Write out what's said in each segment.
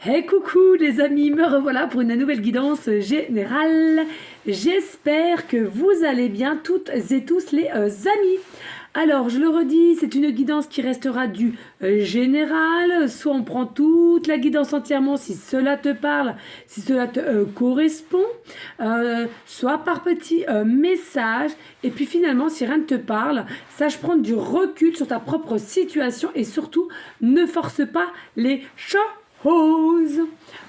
Hey coucou les amis, me revoilà pour une nouvelle guidance générale. J'espère que vous allez bien toutes et tous les amis. Alors je le redis, c'est une guidance qui restera du général. Soit on prend toute la guidance entièrement si cela te parle, si cela te correspond, soit par petits messages. Et puis finalement, si rien ne te parle, sache prendre du recul sur ta propre situation et surtout ne force pas les choses.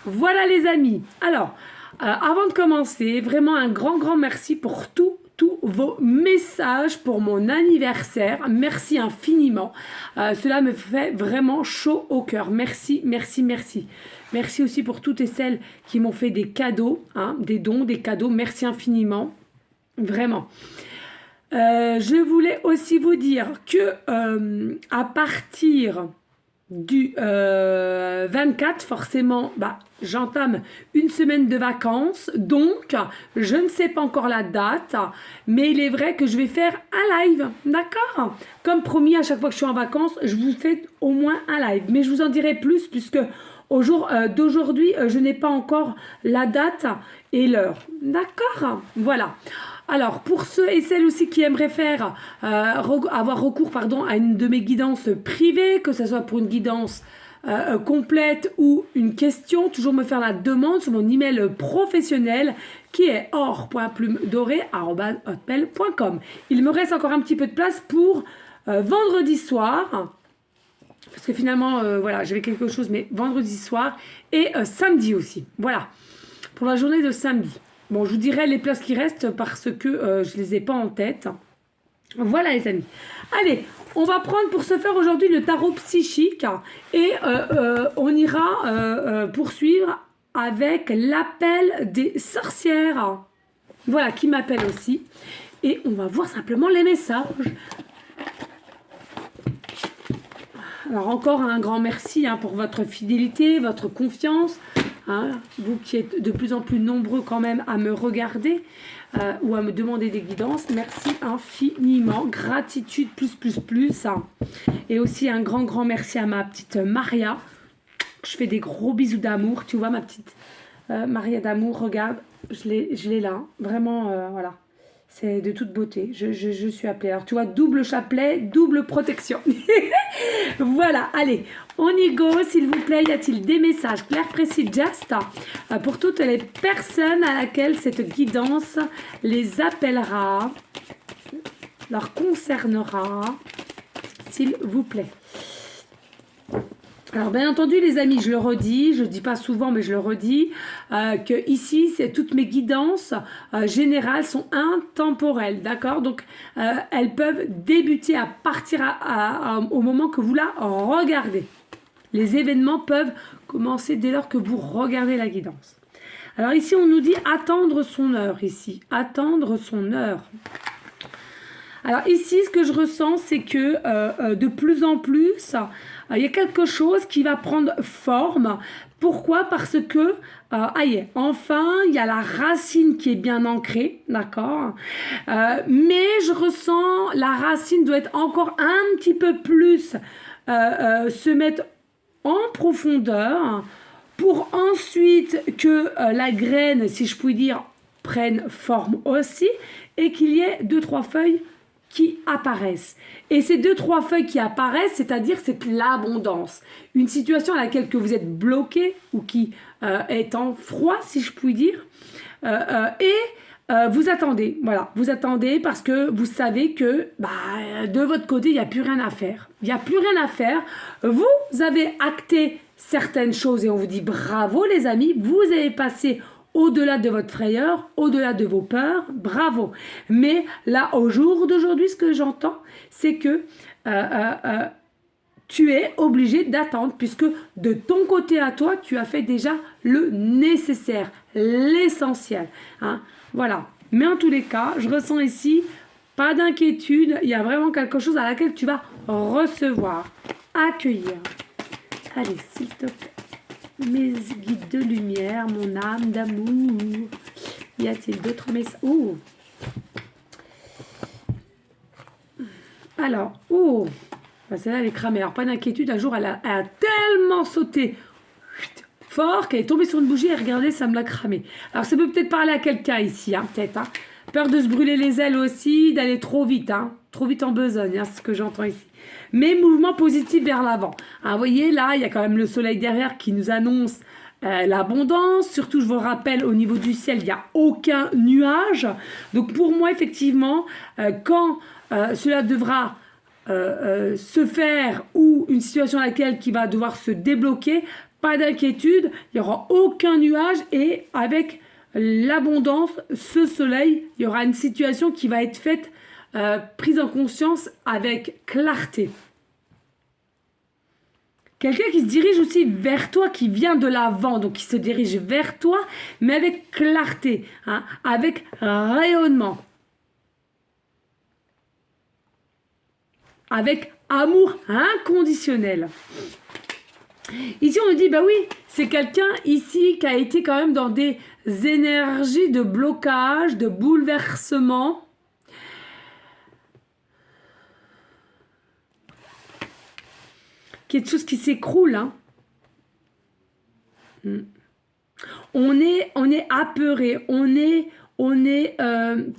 Voilà les amis. Alors, avant de commencer, vraiment un grand merci pour tous vos messages pour mon anniversaire. Merci infiniment. Cela me fait vraiment chaud au cœur. Merci. Merci aussi pour toutes et celles qui m'ont fait des cadeaux, hein, des dons, des cadeaux. Merci infiniment. Vraiment. Je voulais aussi vous dire que à partir du 24, forcément, j'entame une semaine de vacances, donc je ne sais pas encore la date, mais il est vrai que je vais faire un live, d'accord? Comme promis, à chaque fois que je suis en vacances, je vous fais au moins un live, mais je vous en dirai plus puisque au jour d'aujourd'hui, je n'ai pas encore la date et l'heure, d'accord? Voilà. Alors, pour ceux et celles aussi qui aimeraient faire, avoir recours à une de mes guidances privées, que ce soit pour une guidance complète ou une question, toujours me faire la demande sur mon email professionnel qui est or.plumedorée@hotmail.com. Il me reste encore un petit peu de place pour vendredi soir, parce que finalement, voilà, j'avais quelque chose, mais vendredi soir et samedi aussi. Voilà, pour la journée de samedi. Bon, je vous dirai les places qui restent parce que je ne les ai pas en tête. Voilà les amis. Allez, on va prendre pour ce faire aujourd'hui le tarot psychique et on ira poursuivre avec l'appel des sorcières. Voilà, qui m'appelle aussi. Et on va voir simplement les messages. Alors encore un grand merci pour votre fidélité, votre confiance. Vous qui êtes de plus en plus nombreux quand même à me regarder ou à me demander des guidances, merci infiniment, gratitude plus. Et aussi un grand merci à ma petite Maria. Je fais des gros bisous d'amour, tu vois ma petite Maria d'amour, regarde, je l'ai là, vraiment voilà. C'est de toute beauté. Je suis appelée. Alors, tu vois, double chapelet, double protection. Voilà, allez, on y go, s'il vous plaît. Y a-t-il des messages clairs, précis, just pour toutes les personnes à laquelle cette guidance les appellera, leur concernera, s'il vous plaît. Alors bien entendu les amis, je le redis, je ne dis pas souvent mais je le redis, que ici toutes mes guidances générales sont intemporelles, d'accord? Donc elles peuvent débuter à partir au moment que vous la regardez. Les événements peuvent commencer dès lors que vous regardez la guidance. Alors ici on nous dit attendre son heure, ici, attendre son heure. Alors ici, ce que je ressens, c'est que de plus en plus, il y a quelque chose qui va prendre forme. Pourquoi? Parce que, enfin, il y a la racine qui est bien ancrée, d'accord? Mais je ressens la racine doit être encore un petit peu plus se mettre en profondeur pour ensuite que la graine, si je puis dire, prenne forme aussi et qu'il y ait 2-3 feuilles qui apparaissent. Et ces 2-3 feuilles qui apparaissent, c'est-à-dire c'est l'abondance. Une situation à laquelle que vous êtes bloqué ou qui est en froid, si je puis dire. Vous attendez, voilà, vous attendez parce que vous savez que de votre côté, il n'y a plus rien à faire. Il n'y a plus rien à faire. Vous avez acté certaines choses et on vous dit bravo les amis, vous avez passé au-delà de votre frayeur, au-delà de vos peurs, bravo. Mais là, au jour d'aujourd'hui, ce que j'entends, c'est que tu es obligé d'attendre, puisque de ton côté à toi, tu as fait déjà le nécessaire, l'essentiel. Voilà. Mais en tous les cas, je ressens ici, pas d'inquiétude, il y a vraiment quelque chose à laquelle tu vas recevoir, accueillir. Allez, s'il te plaît. Mes guides de lumière, mon âme d'amour. Y a-t-il d'autres messages? Oh. Alors, celle-là, elle est cramée. Alors, pas d'inquiétude. Un jour, elle a tellement sauté fort, qu'elle est tombée sur une bougie et regardez, ça me l'a cramé. Alors ça peut peut-être parler à quelqu'un ici, hein, peut-être. Hein. Peur de se brûler les ailes aussi, d'aller trop vite, hein, trop vite en besogne, hein, c'est ce que j'entends ici. Mais mouvement positif vers l'avant. Hein, vous voyez, là, il y a quand même le soleil derrière qui nous annonce l'abondance. Surtout, je vous rappelle, au niveau du ciel, il n'y a aucun nuage. Donc pour moi, effectivement, quand cela devra se faire ou une situation à laquelle qui va devoir se débloquer, pas d'inquiétude, il n'y aura aucun nuage et avec l'abondance, ce soleil, il y aura une situation qui va être faite, prise en conscience avec clarté. Quelqu'un qui se dirige aussi vers toi, qui vient de l'avant, donc qui se dirige vers toi, mais avec clarté, hein, avec rayonnement, avec amour inconditionnel. Ici, on nous dit, bah oui, c'est quelqu'un ici qui a été quand même dans des énergies de blocage, de bouleversement. Quelque chose qui s'écroule. Hein. On est apeuré, on est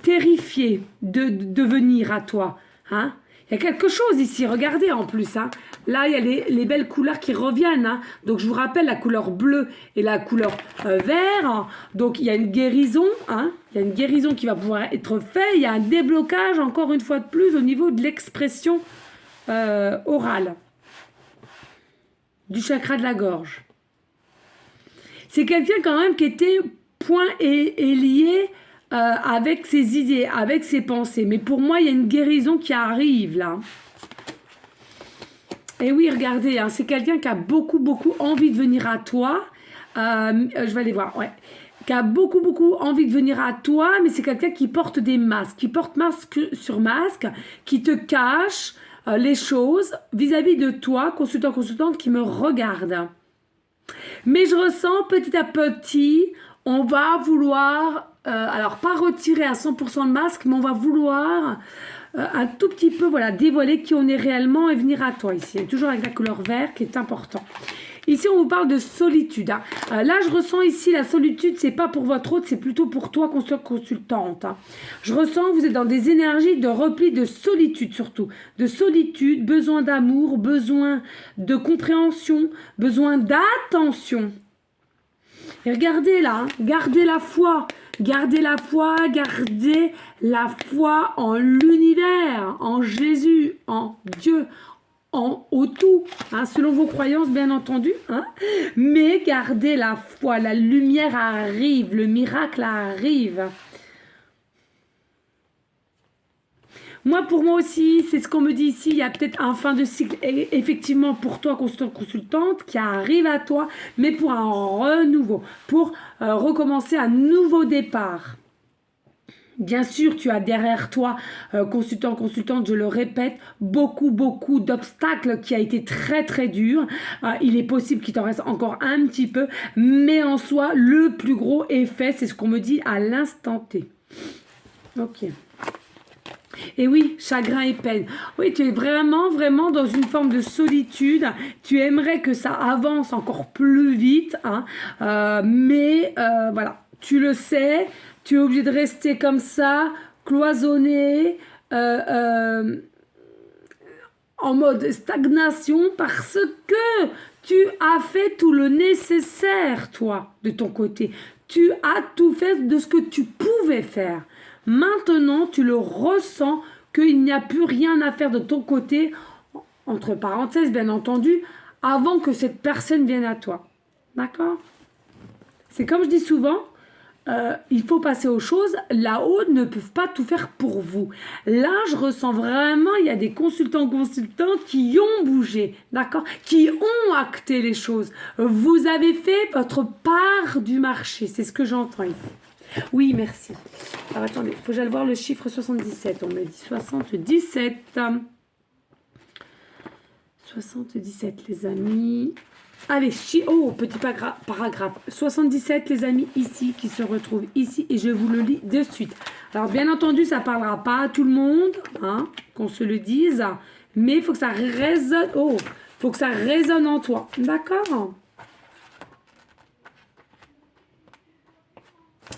terrifié de venir à toi. Hein. Il y a quelque chose ici, regardez en plus. Hein. Là, il y a les belles couleurs qui reviennent. Hein. Donc, je vous rappelle la couleur bleue et la couleur vert. Donc, il y a une guérison. Hein. Il y a une guérison qui va pouvoir être faite. Il y a un déblocage, encore une fois de plus, au niveau de l'expression orale. Du chakra de la gorge. C'est quelqu'un quand même qui était point et lié avec ses idées, avec ses pensées. Mais pour moi, il y a une guérison qui arrive là. Et oui, regardez, hein, c'est quelqu'un qui a beaucoup envie de venir à toi. Je vais aller voir, ouais. Qui a beaucoup envie de venir à toi, mais c'est quelqu'un qui porte des masques, qui porte masque sur masque, qui te cache les choses vis-à-vis de toi, consultante qui me regarde. Mais je ressens petit à petit, on va vouloir, alors pas retirer à 100% le masque, mais on va vouloir un tout petit peu dévoiler qui on est réellement et venir à toi ici. Toujours avec la couleur vert qui est important. Ici, on vous parle de solitude. Hein. Là, je ressens ici la solitude, c'est pas pour votre autre, c'est plutôt pour toi, consultante. Hein. Je ressens que vous êtes dans des énergies de repli, de solitude surtout. De solitude, besoin d'amour, besoin de compréhension, besoin d'attention. Et regardez là, hein, gardez la foi. Gardez la foi, gardez la foi en l'univers, en Jésus, en Dieu, au tout, hein, selon vos croyances bien entendu, hein, mais gardez la foi, la lumière arrive, le miracle arrive. Moi, pour moi aussi, c'est ce qu'on me dit ici, il y a peut-être un fin de cycle, effectivement, pour toi, consultante, qui arrive à toi, mais pour un renouveau, pour recommencer un nouveau départ. Bien sûr, tu as derrière toi, consultante, je le répète, beaucoup d'obstacles qui a été très dur. Il est possible qu'il t'en reste encore un petit peu, mais en soi, le plus gros effet, c'est ce qu'on me dit à l'instant T. Ok. Et oui, chagrin et peine. Oui, tu es vraiment dans une forme de solitude. Tu aimerais que ça avance encore plus vite, hein, mais voilà, tu le sais. Tu es obligé de rester comme ça, cloisonné, en mode stagnation, parce que tu as fait tout le nécessaire, toi, de ton côté. Tu as tout fait de ce que tu pouvais faire. Maintenant, tu le ressens qu'il n'y a plus rien à faire de ton côté, entre parenthèses, bien entendu, avant que cette personne vienne à toi. D'accord ? C'est comme je dis souvent, il faut passer aux choses. Là-haut ne peuvent pas tout faire pour vous. Là, je ressens vraiment, il y a des consultantes qui ont bougé, d'accord, qui ont acté les choses. Vous avez fait votre part du marché. C'est ce que j'entends ici. Oui, merci. Alors, attendez, il faut que j'aille voir le chiffre 77. On me dit 77. 77, les amis. Allez, petit paragraphe. 77, les amis, ici, qui se retrouvent ici, et je vous le lis de suite. Alors, bien entendu, ça ne parlera pas à tout le monde, hein, qu'on se le dise, mais il faut que ça résonne, faut que ça résonne en toi, d'accord ?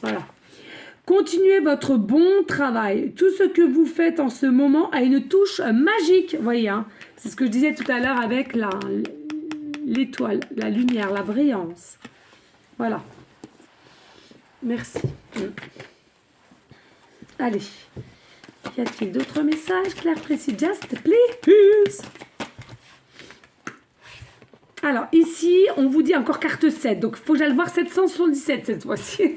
Voilà. Continuez votre bon travail. Tout ce que vous faites en ce moment a une touche magique. Vous voyez, hein, c'est ce que je disais tout à l'heure avec l'étoile, la lumière, la brillance. Voilà. Merci. Allez. Y a-t-il d'autres messages, Claire précis? Just please. Alors, ici, on vous dit encore carte 7. Donc, il faut que j'aille voir 777 cette fois-ci.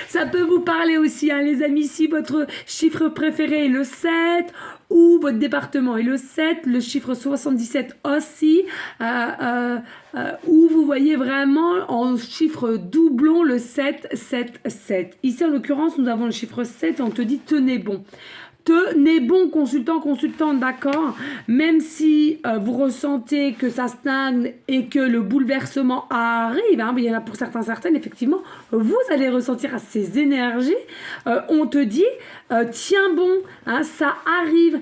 Ça peut vous parler aussi, hein, les amis. Si votre chiffre préféré est le 7 ou votre département est le 7, le chiffre 77 aussi, où vous voyez vraiment en chiffre doublon le 7, 7, 7. Ici, en l'occurrence, nous avons le chiffre 7 et on te dit tenez bon. Tenez bon, consultant, consultante, d'accord? Même si vous ressentez que ça stagne et que le bouleversement arrive, hein, il y en a pour certaines, effectivement, vous allez ressentir ces énergies. On te dit, tiens bon, hein, ça arrive.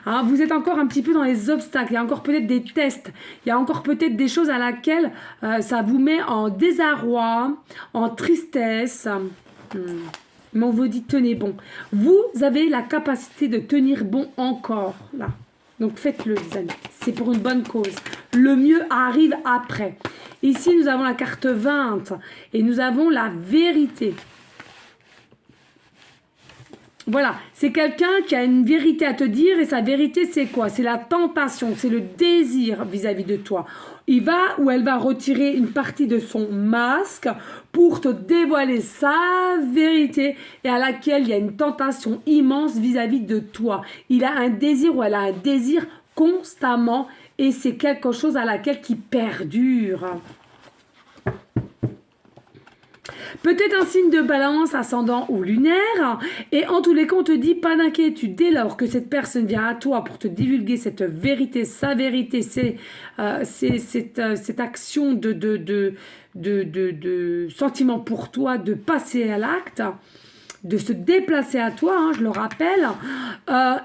Hein, vous êtes encore un petit peu dans les obstacles, il y a encore peut-être des tests, il y a encore peut-être des choses à laquelle ça vous met en désarroi, en tristesse. Mais on vous dit tenez bon. Vous avez la capacité de tenir bon encore là. Donc faites-le les amis. C'est pour une bonne cause. Le mieux arrive après. Ici nous avons la carte 20 et nous avons la vérité. Voilà, c'est quelqu'un qui a une vérité à te dire et sa vérité c'est quoi? C'est la tentation, c'est le désir vis-à-vis de toi. Il va ou elle va retirer une partie de son masque pour te dévoiler sa vérité et à laquelle il y a une tentation immense vis-à-vis de toi. Il a un désir ou elle a un désir constamment et c'est quelque chose à laquelle qui perdure. Peut-être un signe de balance, ascendant ou lunaire. Et en tous les cas, on te dit pas d'inquiétude. Dès lors que cette personne vient à toi pour te divulguer cette vérité, sa vérité, c'est cette action de sentiment pour toi, de passer à l'acte, de se déplacer à toi, hein, je le rappelle.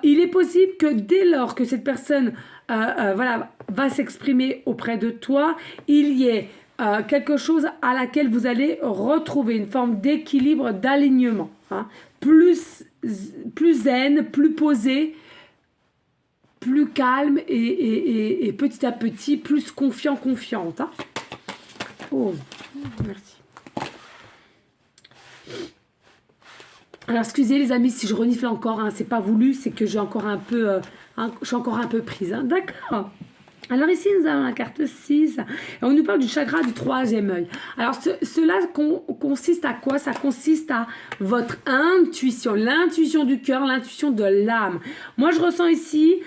Il est possible que dès lors que cette personne voilà, va s'exprimer auprès de toi, il y ait quelque chose à laquelle vous allez retrouver une forme d'équilibre, d'alignement. Hein. Plus zen, plus posé, plus calme et petit à petit, plus confiante. Hein. Oh, merci. Alors, excusez les amis si je renifle encore, hein, c'est pas voulu, c'est que j'ai encore un peu, je suis encore un peu prise. Hein. D'accord. Alors ici, nous avons la carte 6, et on nous parle du chakra du troisième œil. Alors cela consiste à quoi? Ça consiste à votre intuition, l'intuition du cœur, l'intuition de l'âme. Moi, je ressens ici,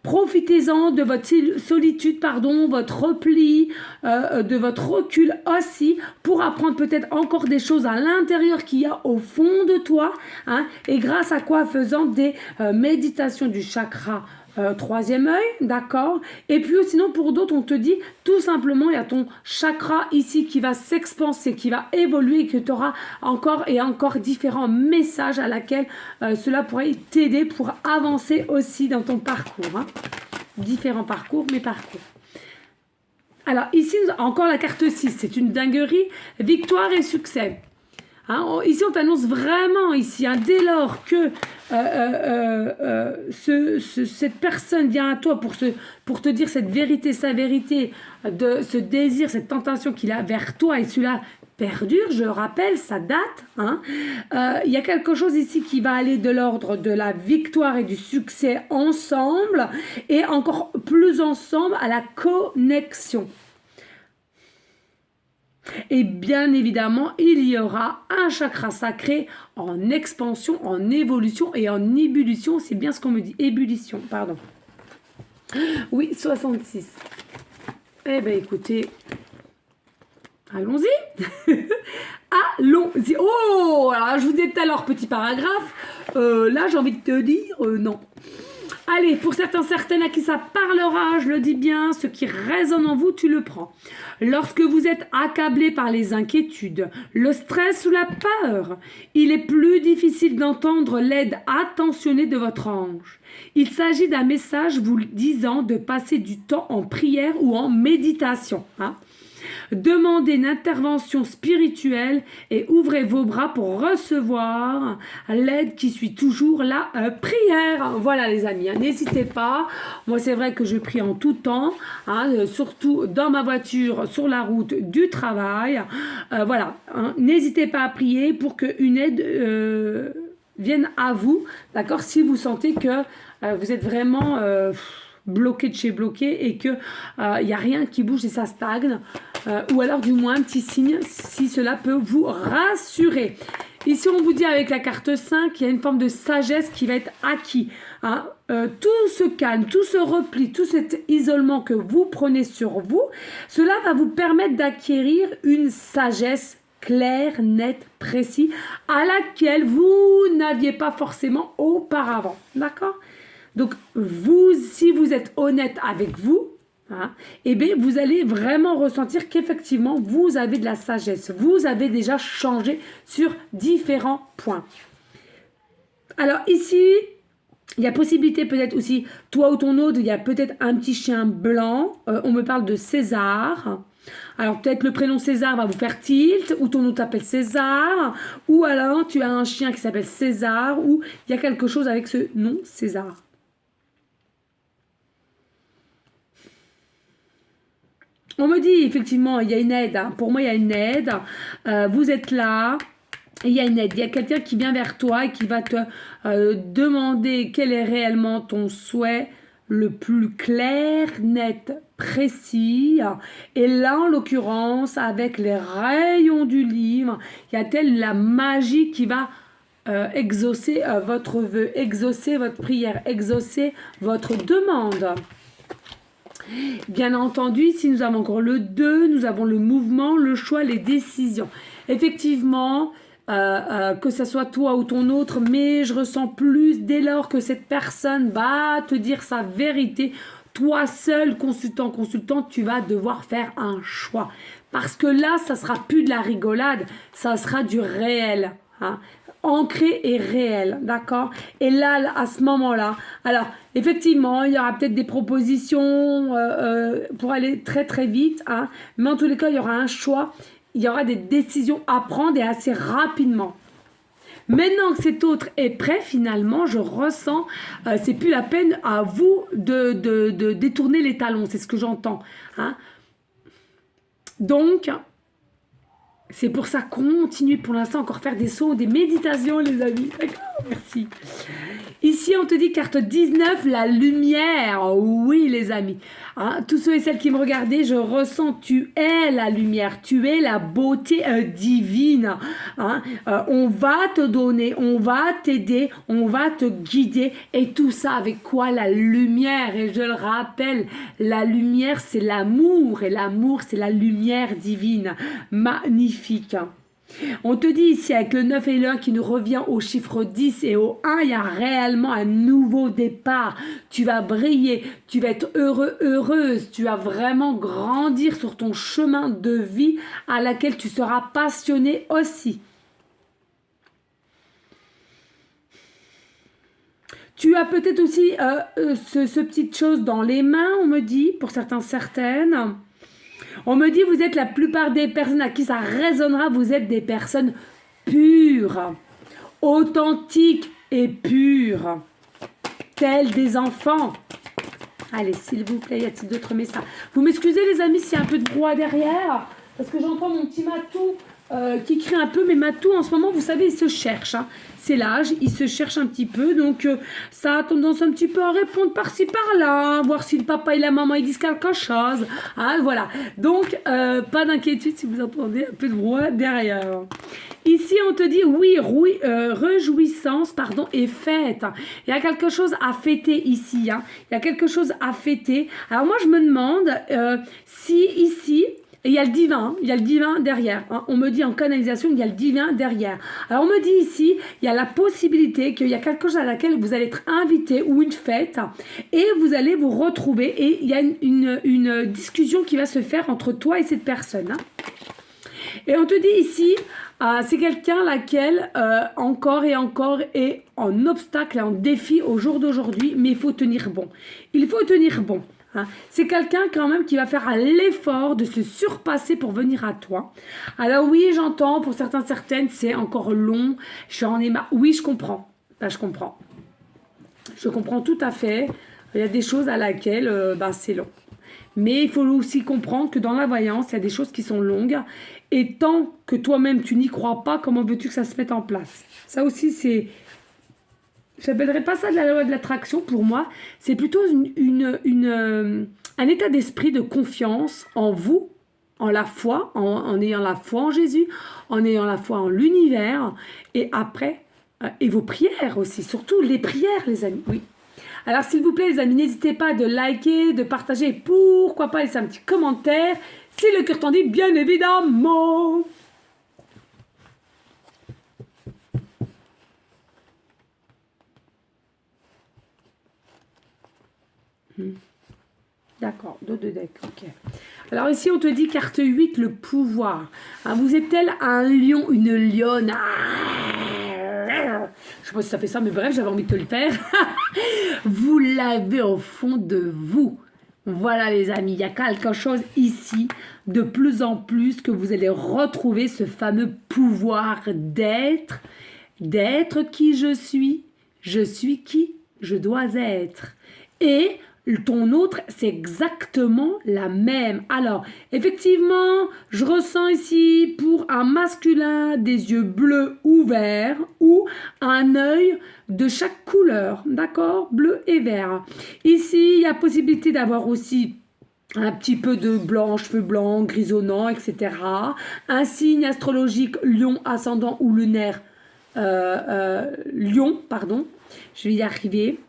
profitez-en de votre solitude, votre repli, de votre recul aussi, pour apprendre peut-être encore des choses à l'intérieur qu'il y a au fond de toi, hein, et grâce à quoi? Faisant des méditations du chakra troisième œil, d'accord? Et puis sinon pour d'autres on te dit tout simplement il y a ton chakra ici qui va s'expanser, qui va évoluer et que tu auras encore et encore différents messages à laquelle cela pourrait t'aider pour avancer aussi dans ton parcours. Hein. Différents parcours, mais parcours. Alors ici encore la carte 6, c'est une dinguerie, victoire et succès. Hein, ici, on t'annonce vraiment, ici, hein, dès lors que cette personne vient à toi pour te dire cette vérité, sa vérité, de ce désir, cette tentation qu'il a vers toi, et cela perdure, je rappelle, ça date. Hein, y a quelque chose ici qui va aller de l'ordre de la victoire et du succès ensemble, et encore plus ensemble à la connexion. Et bien évidemment, il y aura un chakra sacré en expansion, en évolution et en ébullition. C'est bien ce qu'on me dit. Ébullition, pardon. Oui, 66. Eh bien, écoutez, allons-y. Allons-y. Oh, alors je vous disais tout à l'heure, petit paragraphe. Là, j'ai envie de te dire non. Allez, pour certaines à qui ça parlera, je le dis bien, ce qui résonne en vous, tu le prends. Lorsque vous êtes accablé par les inquiétudes, le stress ou la peur, il est plus difficile d'entendre l'aide attentionnée de votre ange. Il s'agit d'un message vous disant de passer du temps en prière ou en méditation. Hein. Demandez une intervention spirituelle et ouvrez vos bras pour recevoir l'aide qui suit toujours la prière. Voilà les amis, hein, n'hésitez pas. Moi c'est vrai que je prie en tout temps, hein, surtout dans ma voiture, sur la route du travail. Voilà, hein, n'hésitez pas à prier pour qu'une aide vienne à vous, d'accord, si vous sentez que vous êtes vraiment bloqué de chez bloqué et que il n'y a rien qui bouge et ça stagne, ou alors du moins un petit signe si cela peut vous rassurer. Ici on vous dit avec la carte 5, il y a une forme de sagesse qui va être acquis, hein. Tout ce calme, tout ce repli, tout cet isolement que vous prenez sur vous, cela va vous permettre d'acquérir une sagesse clair, net, précis, à laquelle vous n'aviez pas forcément auparavant. D'accord? Donc, vous, si vous êtes honnête avec vous, hein, eh bien, vous allez vraiment ressentir qu'effectivement, vous avez de la sagesse. Vous avez déjà changé sur différents points. Alors, ici, il y a possibilité peut-être aussi, toi ou ton autre, il y a peut-être un petit chien blanc. On me parle de César. Alors peut-être le prénom César va vous faire tilt, ou ton autre t'appelle César, ou alors tu as un chien qui s'appelle César, ou il y a quelque chose avec ce nom César. On me dit effectivement, il y a une aide, hein. Pour moi il y a une aide, vous êtes là, et il y a une aide, il y a quelqu'un qui vient vers toi et qui va te demander quel est réellement ton souhait, le plus clair, net, précis. Et là, en l'occurrence, avec les rayons du livre, il y a telle la magie qui va exaucer votre vœu, exaucer votre prière, exaucer votre demande. Bien entendu, ici, nous avons encore le 2, nous avons le mouvement, le choix, les décisions. Effectivement, que ce soit toi ou ton autre, mais je ressens plus dès lors que cette personne va te dire sa vérité, toi seul, consultante, tu vas devoir faire un choix. Parce que là, ça sera plus de la rigolade, ça sera du réel, hein, ancré et réel, d'accord? Et là, à ce moment-là, alors, effectivement, il y aura peut-être des propositions pour aller très très vite, hein, mais en tous les cas, il y aura un choix. Il y aura des décisions à prendre et assez rapidement. Maintenant que cet autre est prêt, finalement, je ressens, c'est plus la peine à vous de détourner les talons, c'est ce que j'entends, hein. Donc, c'est pour ça qu'on continue pour l'instant encore faire des sauts, des méditations, les amis. D'accord, merci. Ici, on te dit carte 19, la lumière. Oui, les amis. Hein, tous ceux et celles qui me regardaient, je ressens, tu es la lumière, tu es la beauté divine. Hein. On va te donner, on va t'aider, on va te guider. Et tout ça avec quoi? La lumière. Et je le rappelle, la lumière, c'est l'amour. Et l'amour, c'est la lumière divine. Magnifique. On te dit ici avec le 9 et le 1 qui nous revient au chiffre 10 et au 1, il y a réellement un nouveau départ. Tu vas briller, tu vas être heureux, heureuse, tu vas vraiment grandir sur ton chemin de vie à laquelle tu seras passionné aussi. Tu as peut-être aussi ce petite chose dans les mains, on me dit, pour certains, certaines. On me dit, vous êtes la plupart des personnes à qui ça résonnera, vous êtes des personnes pures, authentiques et pures, telles des enfants. Allez, s'il vous plaît, y a-t-il d'autres messages? Vous m'excusez les amis s'il y a un peu de brouhaha derrière, parce que j'entends mon petit matou qui crie un peu, mais Matou en ce moment, vous savez, il se cherche, hein. C'est l'âge, il se cherche un petit peu, donc ça a tendance un petit peu à répondre par-ci par-là, voir si le papa et la maman ils disent quelque chose, hein, voilà. Donc, pas d'inquiétude si vous entendez un peu de brouhaha derrière. Ici, on te dit oui, réjouissance, pardon, et fête. Il y a quelque chose à fêter ici, hein. Il y a quelque chose à fêter. Alors moi, je me demande si ici... Et il y a le divin derrière. Hein. On me dit en canalisation, il y a le divin derrière. Alors on me dit ici, il y a la possibilité qu'il y a quelque chose à laquelle vous allez être invité ou une fête et vous allez vous retrouver et il y a une discussion qui va se faire entre toi et cette personne. Hein. Et on te dit ici, c'est quelqu'un laquelle encore et encore est en obstacle et en défi au jour d'aujourd'hui, mais il faut tenir bon. Il faut tenir bon. hein. C'est quelqu'un quand même qui va faire l'effort de se surpasser pour venir à toi. Alors oui, j'entends, pour certaines, c'est encore long. J'en ai marre. Oui, je comprends. Ben, je comprends. Je comprends tout à fait. Il y a des choses à laquelle c'est long. Mais il faut aussi comprendre que dans la voyance, il y a des choses qui sont longues. Et tant que toi-même, tu n'y crois pas, comment veux-tu que ça se mette en place? Ça aussi, c'est... Je n'appellerais pas ça de la loi de l'attraction pour moi. C'est plutôt un état d'esprit de confiance en vous, en la foi, en ayant la foi en Jésus, en ayant la foi en l'univers. Et après, et vos prières aussi, surtout les prières, les amis. Oui. Alors, s'il vous plaît, les amis, n'hésitez pas de liker, de partager, et pourquoi pas laisser un petit commentaire, si le cœur t'en dit, bien évidemment. D'accord, dos de deck, ok. Alors ici, on te dit carte 8, le pouvoir. Hein, vous êtes tel un lion, une lionne. Je sais pas si ça fait ça, mais bref, j'avais envie de te le faire. Vous l'avez au fond de vous. Voilà les amis, il y a quelque chose ici, de plus en plus, que vous allez retrouver ce fameux pouvoir d'être qui je suis qui je dois être. Et ton autre, c'est exactement la même. Alors, effectivement, je ressens ici pour un masculin des yeux bleus ouverts ou un œil de chaque couleur, d'accord? Bleu et vert. Ici, il y a possibilité d'avoir aussi un petit peu de blanc, cheveux blancs, grisonnants, etc. Un signe astrologique, lion, ascendant ou lunaire, lion, pardon. Je vais y arriver.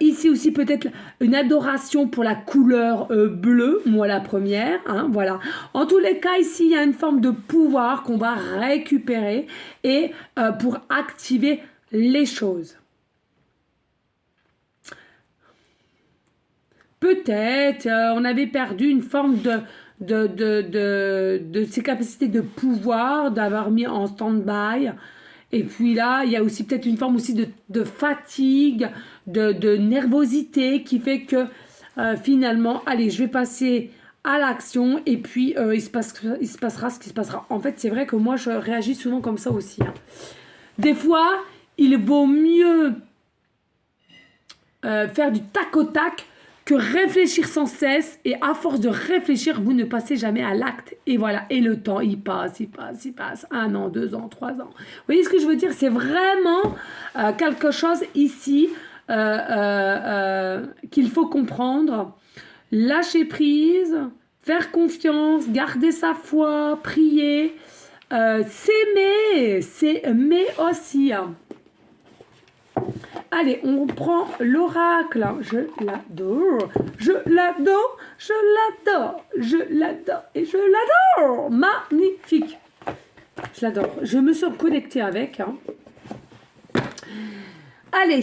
Ici aussi, peut-être une adoration pour la couleur bleue, moi la première. Hein, voilà. En tous les cas, ici, il y a une forme de pouvoir qu'on va récupérer et pour activer les choses. Peut-être, on avait perdu une forme de ses capacités de pouvoir, d'avoir mis en stand-by. Et puis là, il y a aussi peut-être une forme aussi de fatigue, de nervosité qui fait que finalement, allez, je vais passer à l'action et puis il se passera ce qui se passera. En fait, c'est vrai que moi, je réagis souvent comme ça aussi. Hein. Des fois, il vaut mieux faire du tac au tac que réfléchir sans cesse, et à force de réfléchir, vous ne passez jamais à l'acte. Et voilà, et le temps, il passe. 1 an, 2 ans, 3 ans. Vous voyez ce que je veux dire? C'est vraiment quelque chose ici qu'il faut comprendre. Lâcher prise, faire confiance, garder sa foi, prier, s'aimer aussi. Allez, on prend l'oracle. Je l'adore et je l'adore. Magnifique. Je l'adore. Je me suis connectée avec. Hein. Allez,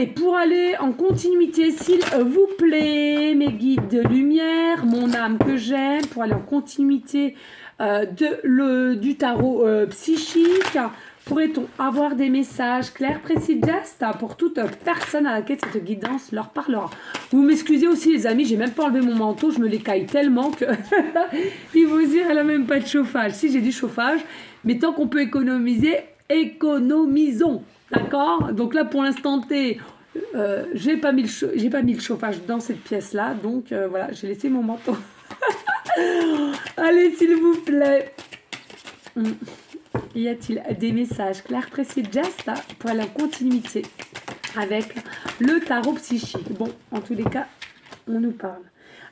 pour aller en continuité, s'il vous plaît, mes guides de lumière, mon âme que j'aime, pour aller en continuité du tarot psychique. Pourrait-on avoir des messages clairs, précis, justes pour toute personne à laquelle cette guidance leur parlera? Vous m'excusez aussi les amis, j'ai même pas enlevé mon manteau, je me l'écaille tellement que il faut dire elle a même pas de chauffage. Si j'ai du chauffage, mais tant qu'on peut économiser, économisons, d'accord? Donc là pour l'instant T, j'ai pas mis le chauffage dans cette pièce là, donc voilà, j'ai laissé mon manteau. Allez s'il vous plaît. Y a-t-il des messages clairs, précis, justes pour la continuité avec le tarot psychique? Bon, en tous les cas, on nous parle.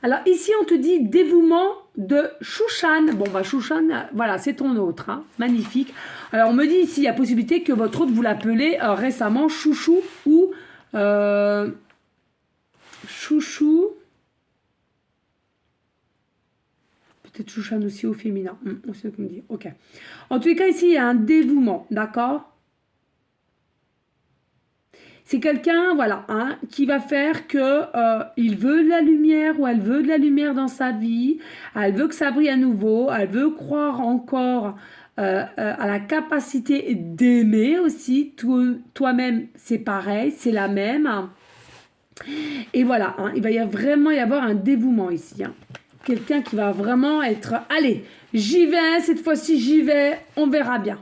Alors ici, on te dit dévouement de Chouchan. Bon, bah Chouchan, voilà, c'est ton autre. Hein, magnifique. Alors, on me dit ici, il y a possibilité que votre autre, vous l'appelez récemment Chouchou ou Chouchou. Peut-être Chouchan aussi au féminin. On sait ce qu'on dit. Ok. En tous les cas, ici, il y a un dévouement. D'accord? C'est quelqu'un, voilà, hein, qui va faire que il veut de la lumière ou elle veut de la lumière dans sa vie. Elle veut que ça brille à nouveau. Elle veut croire encore à la capacité d'aimer aussi. Toi-même, c'est pareil. C'est la même. Et voilà, hein, il va vraiment y avoir un dévouement ici. Hein. Quelqu'un qui va vraiment être, allez, j'y vais, cette fois-ci j'y vais, on verra bien.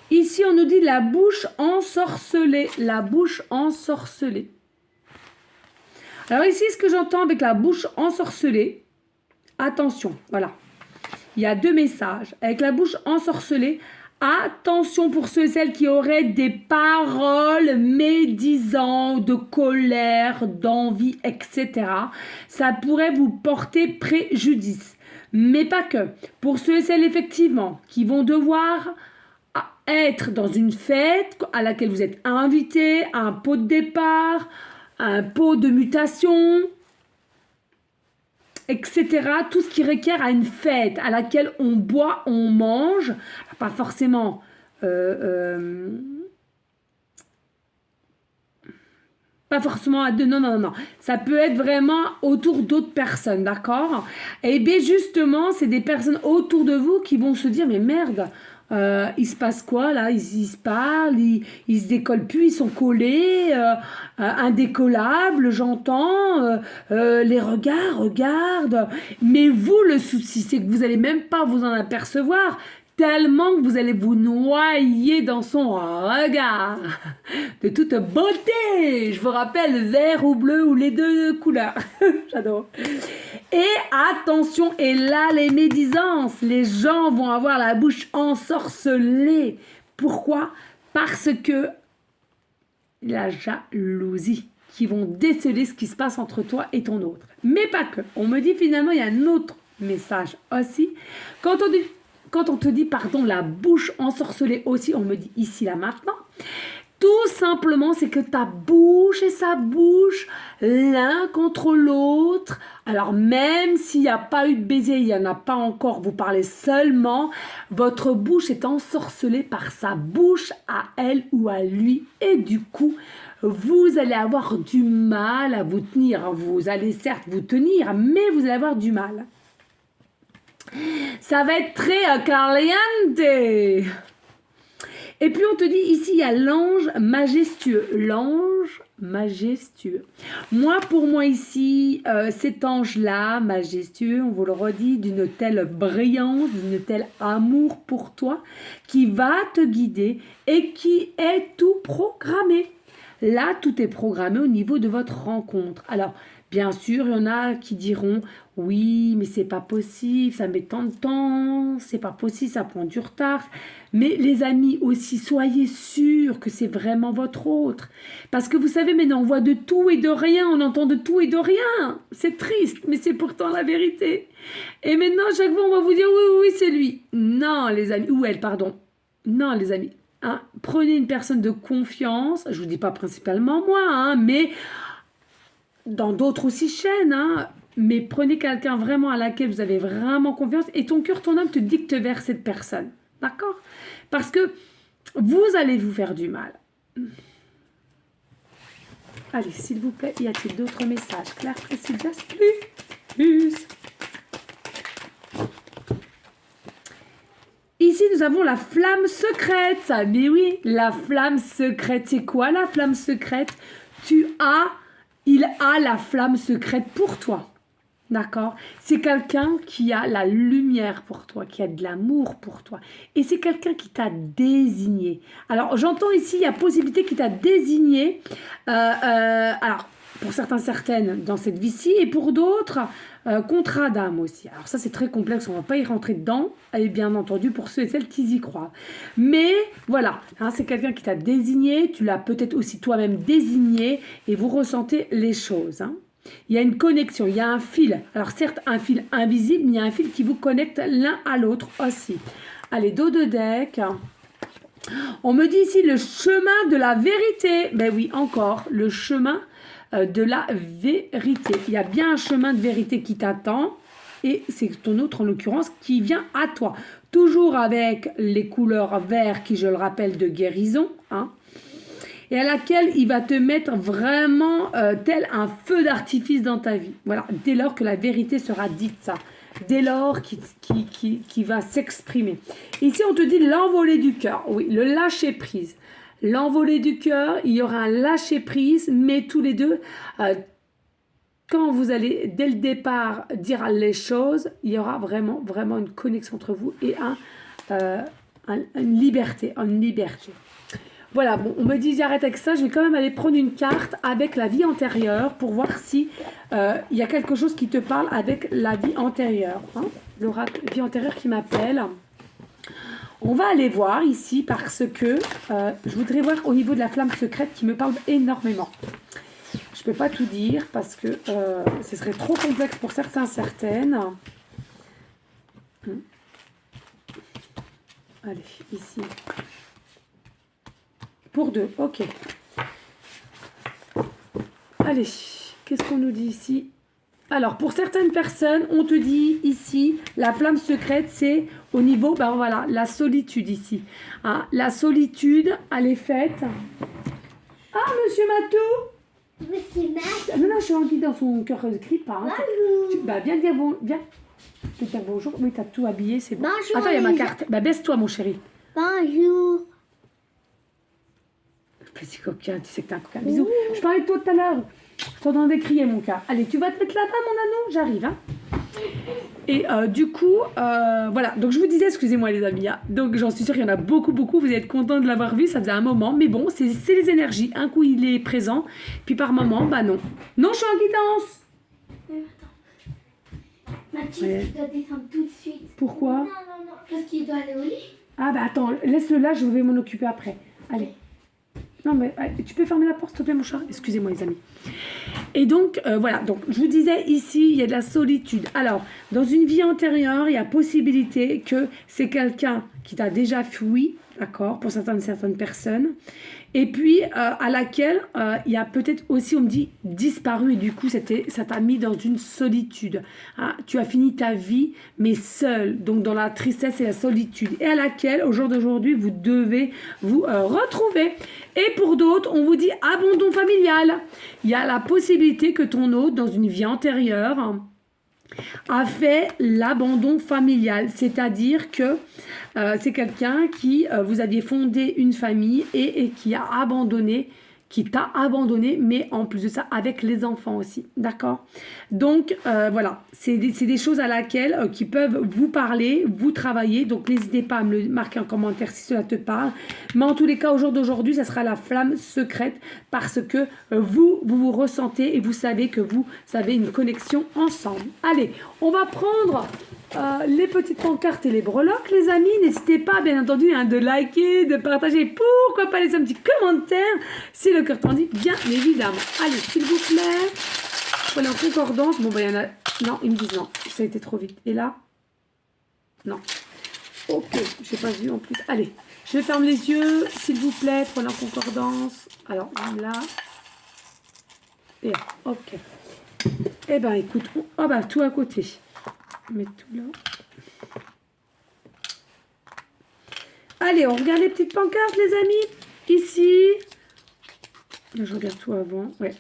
Ici, on nous dit la bouche ensorcelée, la bouche ensorcelée. Alors ici, ce que j'entends avec la bouche ensorcelée, attention, voilà. Il y a deux messages. Avec la bouche ensorcelée, attention pour ceux et celles qui auraient des paroles médisantes, de colère, d'envie, etc. Ça pourrait vous porter préjudice. Mais pas que. Pour ceux et celles, effectivement, qui vont devoir être dans une fête à laquelle vous êtes invité, un pot de départ, un pot de mutation, etc. Tout ce qui requiert à une fête à laquelle on boit, on mange, pas forcément pas forcément à deux, non. Ça peut être vraiment autour d'autres personnes, d'accord? Et bien justement, c'est des personnes autour de vous qui vont se dire, mais merde, il se passe quoi là? Ils se parlent, ils se décollent plus, ils sont collés, indécollables, j'entends, les regards, regardent. Mais vous, le souci, c'est que vous n'allez même pas vous en apercevoir, tellement que vous allez vous noyer dans son regard de toute beauté. Je vous rappelle, vert ou bleu ou les deux couleurs. J'adore. Et attention, et là, les médisances, les gens vont avoir la bouche ensorcelée. Pourquoi? Parce que la jalousie, qui vont déceler ce qui se passe entre toi et ton autre. Mais pas que. On me dit finalement, il y a un autre message aussi. Quand on te dit, pardon, la bouche ensorcelée aussi, on me dit ici, là, maintenant. Tout simplement, c'est que ta bouche et sa bouche, l'un contre l'autre. Alors, même s'il n'y a pas eu de baiser, il n'y en a pas encore, vous parlez seulement, votre bouche est ensorcelée par sa bouche à elle ou à lui. Et du coup, vous allez avoir du mal à vous tenir. Vous allez certes vous tenir, mais vous allez avoir du mal. Ça va être très caliente. Et puis on te dit ici, il y a l'ange majestueux. L'ange majestueux. Pour moi ici, cet ange-là, majestueux, on vous le redit, d'une telle brillance, d'une telle amour pour toi, qui va te guider et qui est tout programmé. Là, tout est programmé au niveau de votre rencontre. Alors, bien sûr, il y en a qui diront « Oui, mais c'est pas possible, ça met tant de temps, c'est pas possible, ça prend du retard. » Mais les amis aussi, soyez sûrs que c'est vraiment votre autre. Parce que vous savez, maintenant, on voit de tout et de rien, on entend de tout et de rien. C'est triste, mais c'est pourtant la vérité. Et maintenant, chaque fois, on va vous dire « Oui, c'est lui. » Non, les amis, ou elle, pardon. Non, les amis. Hein, prenez une personne de confiance, je ne vous dis pas principalement moi, hein, mais dans d'autres aussi chaînes, hein, mais prenez quelqu'un vraiment à laquelle vous avez vraiment confiance et ton cœur, ton âme te dicte vers cette personne, d'accord? Parce que vous allez vous faire du mal. Allez, s'il vous plaît, y a-t-il d'autres messages? Claire, précis, just plus. Ici, nous avons la flamme secrète. Mais oui, la flamme secrète. C'est quoi la flamme secrète? Il a la flamme secrète pour toi. D'accord? C'est quelqu'un qui a la lumière pour toi, qui a de l'amour pour toi. Et c'est quelqu'un qui t'a désigné. Alors, j'entends ici, il y a possibilité qu'il t'a désigné. Alors, pour certains, certaines, dans cette vie-ci, et pour d'autres, contrat d'âme aussi. Alors ça, c'est très complexe, on ne va pas y rentrer dedans, et bien entendu, pour ceux et celles qui y croient. Mais voilà, hein, c'est quelqu'un qui t'a désigné, tu l'as peut-être aussi toi-même désigné, et vous ressentez les choses. Hein. Il y a une connexion, il y a un fil. Alors certes, un fil invisible, mais il y a un fil qui vous connecte l'un à l'autre aussi. Allez, dos de deck. On me dit ici le chemin de la vérité. Ben oui, encore, le chemin de la vérité. Il y a bien un chemin de vérité qui t'attend et c'est ton autre en l'occurrence qui vient à toi. Toujours avec les couleurs vert qui, je le rappelle, de guérison. Hein, et à laquelle il va te mettre vraiment tel un feu d'artifice dans ta vie. Voilà, dès lors que la vérité sera dite ça. Dès lors qui va s'exprimer. Ici, on te dit l'envolée du cœur. Oui, le lâcher prise. l'envolée du cœur, il y aura un lâcher-prise, mais tous les deux, quand vous allez, dès le départ, dire les choses, il y aura vraiment, vraiment une connexion entre vous et une liberté, Voilà, bon, on me dit j'arrête avec ça, je vais quand même aller prendre une carte avec la vie antérieure pour voir si il y a quelque chose qui te parle avec la vie antérieure. Hein, l'oracle vie antérieure qui m'appelle. On va aller voir ici parce que je voudrais voir au niveau de la flamme secrète qui me parle énormément. Je ne peux pas tout dire parce que ce serait trop complexe pour certains, certaines. Allez, ici. Pour 2, ok. Allez, qu'est-ce qu'on nous dit ici? Alors, pour certaines personnes, on te dit ici, la flamme secrète, c'est au niveau, ben voilà, la solitude ici. Hein, la solitude, elle est faite. Ah, monsieur Matou! Monsieur Matou! Non, non, je suis en guide dans son cœur ne crie pas. Hein. Bah, viens dire bon, viens. Je peux dire bonjour. Oui, t'as tout habillé, c'est bon. Bonjour. Attends, il y a ma carte. Bah, baisse-toi, mon chéri. Bonjour. Petit coquin, tu sais que t'es un coquin. Bisous. Je parlais de toi tout à l'heure. Je t'entendais crier, mon cœur. Allez, tu vas te mettre là-bas, mon anneau? J'arrive, hein. Et du coup, voilà. Donc, je vous disais, excusez-moi, les amis. Hein. Donc, j'en suis sûre qu'il y en a beaucoup, beaucoup. Vous êtes contents de l'avoir vu. Ça faisait un moment. Mais bon, c'est les énergies. Un coup, il est présent. Puis, par moment, bah non. Non, je suis en guidance. Mathilde, Ouais. tu dois descendre tout de suite. Pourquoi? Non, parce qu'il doit aller au lit. Ah, bah attends. Laisse-le là. Je vais m'en occuper après. Allez. Non, mais tu peux fermer la porte, s'il te plaît, mon chat? Excusez-moi, les amis. Et donc, voilà. Donc, je vous disais, ici, il y a de la solitude. Alors, dans une vie antérieure, il y a possibilité que c'est quelqu'un qui t'a déjà fui, d'accord, pour certaines personnes. Et puis, à laquelle il y a peut-être aussi, on me dit, disparu. Et du coup, ça t'a mis dans une solitude. Hein, tu as fini ta vie, mais seul. Donc, dans la tristesse et la solitude. Et à laquelle, au jour d'aujourd'hui, vous devez vous retrouver. Et pour d'autres, on vous dit abandon familial. Il y a la possibilité que ton hôte, dans une vie antérieure, a fait l'abandon familial. C'est-à-dire que c'est quelqu'un qui, vous aviez fondé une famille et qui a abandonné, qui t'a abandonné, mais en plus de ça, avec les enfants aussi, d'accord? Donc, voilà, c'est des choses à laquelle qui peuvent vous parler, vous travailler, donc n'hésitez pas à me le marquer en commentaire si cela te parle, mais en tous les cas, au jour d'aujourd'hui, ça sera la flamme secrète, parce que vous ressentez et vous savez que vous avez une connexion ensemble. Allez, on va prendre les petites pancartes et les breloques, les amis. N'hésitez pas, bien entendu, hein, de liker, de partager, pourquoi pas laisser un petit commentaire si le cœur t'en dit, bien évidemment. Allez, s'il vous plaît, prenez en concordance. Bon, ben, il y en a... Non, ils me disent non, ça a été trop vite. Et là? Non. Ok, j'ai pas vu en plus. Allez, je ferme les yeux, s'il vous plaît, prenez en concordance. Alors, là. Et là, ok. Eh ben, écoute, oh, bah, tout à côté. Mettre tout là. Allez, on regarde les petites pancartes, les amis. Ici. Là, je regarde tout avant. Ouais.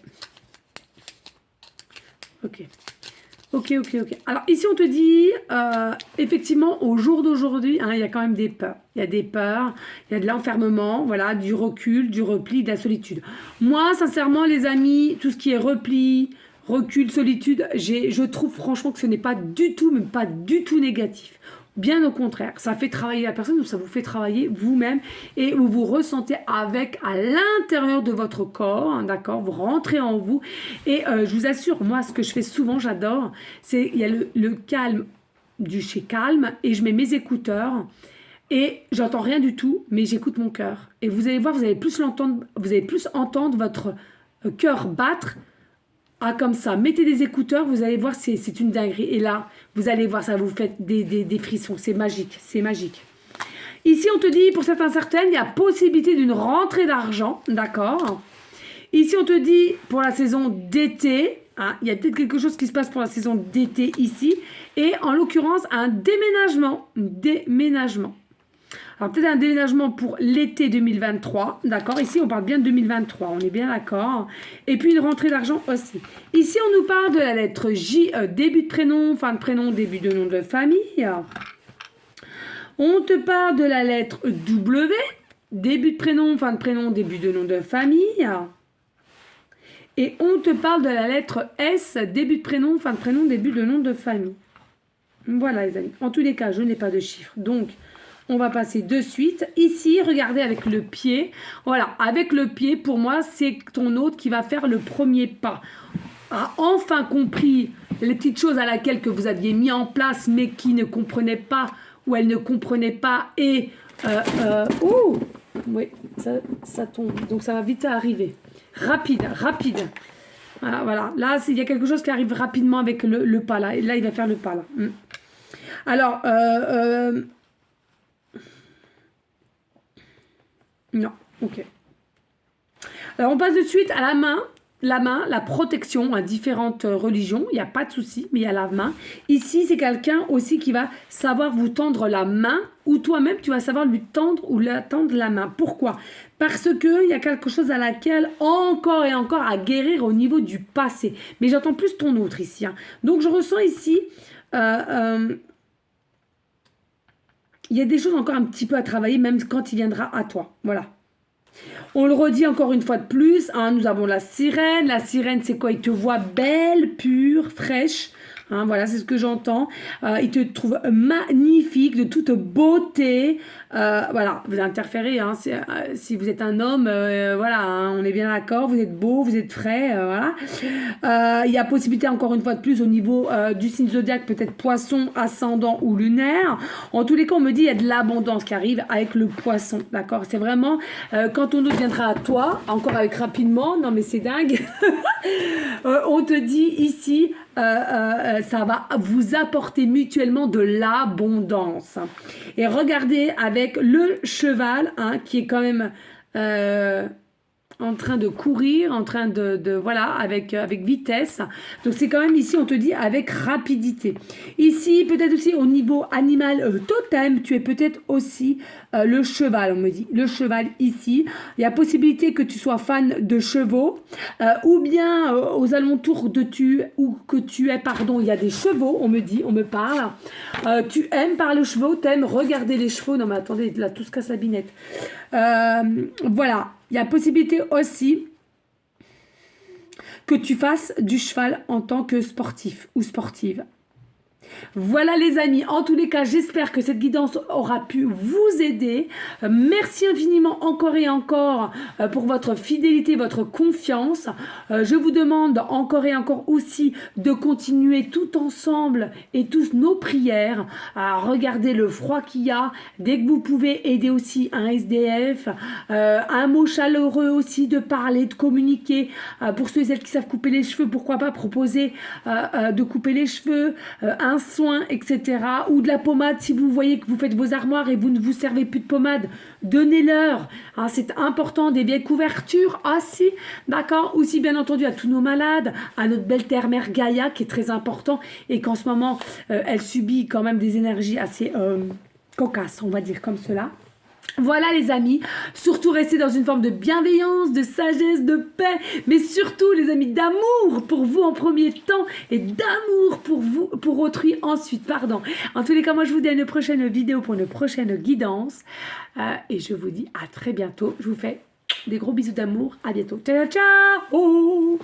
Ok. Ok. Alors, ici, on te dit, effectivement, au jour d'aujourd'hui, hein, il y a quand même des peurs. Il y a des peurs, il y a de l'enfermement, voilà, du recul, du repli, de la solitude. Moi, sincèrement, les amis, tout ce qui est repli, recul, solitude, je trouve franchement que ce n'est pas du tout, même pas du tout négatif. Bien au contraire, ça fait travailler la personne, ou ça vous fait travailler vous-même et où vous ressentez avec à l'intérieur de votre corps, hein, d'accord, vous rentrez en vous et je vous assure, moi ce que je fais souvent, j'adore, c'est il y a le calme du chez Calme et je mets mes écouteurs et j'entends rien du tout, mais j'écoute mon cœur et vous allez voir, vous allez plus entendre votre cœur battre. Ah, comme ça, mettez des écouteurs, vous allez voir, c'est une dinguerie. Et là, vous allez voir, ça vous fait des frissons. C'est magique, c'est magique. Ici, on te dit, pour certaines, il y a possibilité d'une rentrée d'argent, d'accord? Ici, on te dit, pour la saison d'été, hein, il y a peut-être quelque chose qui se passe pour la saison d'été ici. Et en l'occurrence, un déménagement. Alors, peut-être un déménagement pour l'été 2023, d'accord? Ici, on parle bien de 2023, on est bien d'accord. Et puis, une rentrée d'argent aussi. Ici, on nous parle de la lettre J, début de prénom, fin de prénom, début de nom de famille. On te parle de la lettre W, début de prénom, fin de prénom, début de nom de famille. Et on te parle de la lettre S, début de prénom, fin de prénom, début de nom de famille. Voilà les amis. En tous les cas, je n'ai pas de chiffres. Donc, on va passer de suite. Ici, regardez avec le pied. Voilà, avec le pied, pour moi, c'est ton hôte qui va faire le premier pas. A enfin compris les petites choses à laquelle que vous aviez mis en place, mais qui ne comprenaient pas, ou elle ne comprenait pas. Et, oui, ça tombe. Donc, ça va vite arriver. Rapide. Voilà. Là, il y a quelque chose qui arrive rapidement avec le pas, là. Et là, il va faire le pas, là. Alors, non, ok. Alors, on passe de suite à la main. La main, la protection à différentes religions, il n'y a pas de souci, mais il y a la main. Ici, c'est quelqu'un aussi qui va savoir vous tendre la main, ou toi-même, tu vas savoir lui tendre ou la tendre la main. Pourquoi? Parce qu'il y a quelque chose à laquelle, encore et encore, à guérir au niveau du passé. Mais j'entends plus ton autre ici. Hein. Donc, je ressens ici... il y a des choses encore un petit peu à travailler, même quand il viendra à toi. Voilà. On le redit encore une fois de plus, hein, nous avons la sirène. La sirène, c'est quoi? Il te voit belle, pure, fraîche. Hein, voilà, c'est ce que j'entends. Il te trouve magnifique, de toute beauté. Voilà, vous interférez. Hein, si vous êtes un homme, voilà, hein, on est bien d'accord. Vous êtes beau, vous êtes frais. Voilà. Il y a possibilité, encore une fois de plus, au niveau du signe zodiaque, peut-être poisson, ascendant ou lunaire. En tous les cas, on me dit il y a de l'abondance qui arrive avec le poisson. D'accord? C'est vraiment quand ton autre viendra à toi, encore avec rapidement. Non, mais c'est dingue. On te dit ici. Ça va vous apporter mutuellement de l'abondance. Et regardez avec le cheval, hein, qui est quand même en train de courir, en train de voilà, avec vitesse. Donc c'est quand même ici, on te dit avec rapidité. Ici, peut-être aussi au niveau animal totem, tu es peut-être aussi le cheval, on me dit. Le cheval ici. Il y a possibilité que tu sois fan de chevaux ou bien aux alentours de que tu es, pardon, il y a des chevaux, on me dit, on me parle. Tu aimes parler aux chevaux, tu aimes regarder les chevaux. Non mais attendez, là tout se casse la binette. Voilà. Il y a possibilité aussi que tu fasses du cheval en tant que sportif ou sportive. Voilà les amis, en tous les cas, j'espère que cette guidance aura pu vous aider. Merci infiniment encore et encore pour votre fidélité, votre confiance. Je vous demande encore et encore aussi de continuer tout ensemble et tous nos prières à regarder le froid qu'il y a. Dès que vous pouvez aider aussi un SDF, un mot chaleureux aussi, de parler, de communiquer. Pour ceux et celles qui savent couper les cheveux, pourquoi pas proposer de couper les cheveux, un soin, etc. Ou de la pommade, si vous voyez que vous faites vos armoires et vous ne vous servez plus de pommade, donnez-leur. Hein, c'est important, des vieilles couvertures, si, d'accord. Aussi, bien entendu, à tous nos malades, à notre belle terre-mère Gaïa, qui est très important, et qu'en ce moment, elle subit quand même des énergies assez cocasses, on va dire comme cela. Voilà les amis, surtout restez dans une forme de bienveillance, de sagesse, de paix, mais surtout les amis d'amour pour vous en premier temps et d'amour pour vous, pour autrui ensuite, pardon. En tous les cas, moi je vous dis à une prochaine vidéo pour une prochaine guidance et je vous dis à très bientôt. Je vous fais des gros bisous d'amour, à bientôt. Ciao ciao.